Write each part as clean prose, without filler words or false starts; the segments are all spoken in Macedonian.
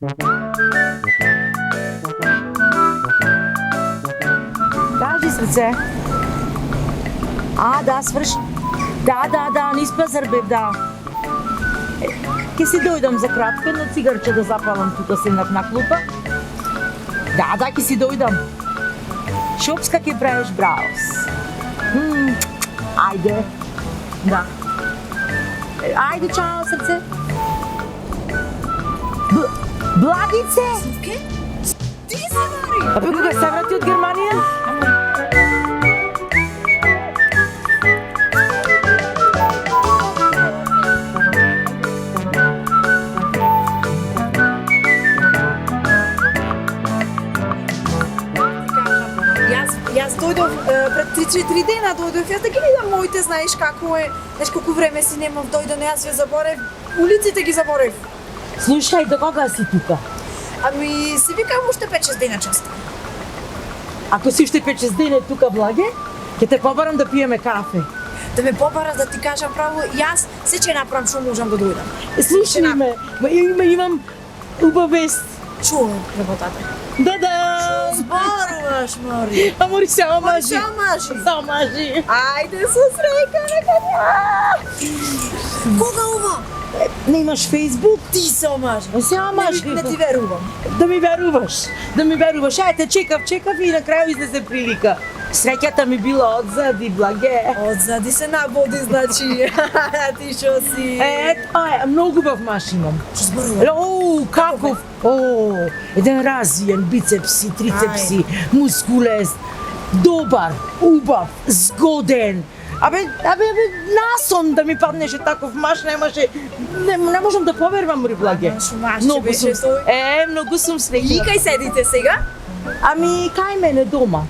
Кажи, срце. Да, свърши. Да, не изпазар, бе, да. Ке си дојдам за кратко, едно цигарче да запалам тука седнав на клупа. Да, ке си дојдам. Шопска ке правиш браус. Ајде. Да. Ајде, чао, срце. Благице! Сувке? Ти се Мари! Абе, кога се врати од Германија? Јас дојдов пред 3-4 дена, дојдов јас да ги видам моите, знаеш како е, знаеш колку време си немав, дојдам, јас ве заборев, улиците ги заборев. Слушај, до кога си тука? Ами, си викам уште 5-6 дена част. Ако си уште 5-6 дена тука, Благе, ќе те побарам да пиеме кафе. Да ме побараш да ти кажам право, јас се ќе направам што можам да дојдам. Слушај ме, имам убава вест. Чувам работата. Да! Зборуваш, Мари. Амори, се омажи. Се омажи. Се омажи. Ајде со среќа, нека Кога ова? Не имаш Фейсбук? Ти се омажи. Се омажи. Не ти верувам. Да ми веруваш. Ајде, чекав и на крају излезе прилика. Среќата ми била одзади, Благе. Одзади се набоди, значи. Ти шо си? Тоа е, многу убав маш имам. Што зборуваш? Каков? Еден развиен бицепси, трицепси, мускулест, добар, убав, згоден. Абе, насон да ми паднеше таков маш, не можам да поверувам, Благе. Многу беше тој. Многу сум И среќна. кај седите сега? Ами, кај мене дома.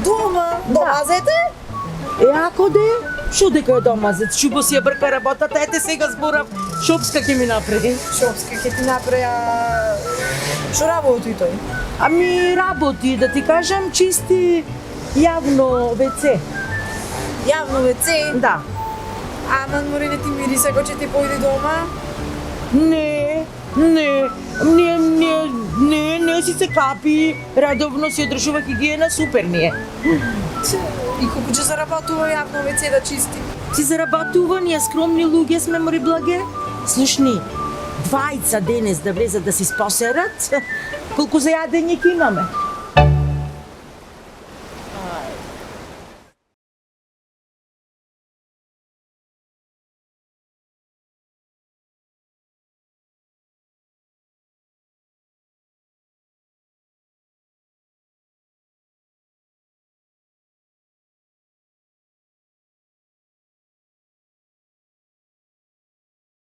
Дома. Домазете? Ако де, шо дека е домазец, шубо си ја брка работата, ете сега зборав, Шопска ќе ми направи. Шопска ќе ти направи, шо работи тој? Ами, работи, да ти кажам, чисти јавно WC. Јавно WC? Да. Ама мори не ти мириса кој ќе ти појде дома? Не си се капи, редовно си одржува хигиена, супер ми е. И колку ќе заработува јавно WC да чисти? Си заработува, ние скромни луѓе сме, мори, Благе. Слушни, 20 денес да влезат да си спосерат, колку за јадење ќе имаме.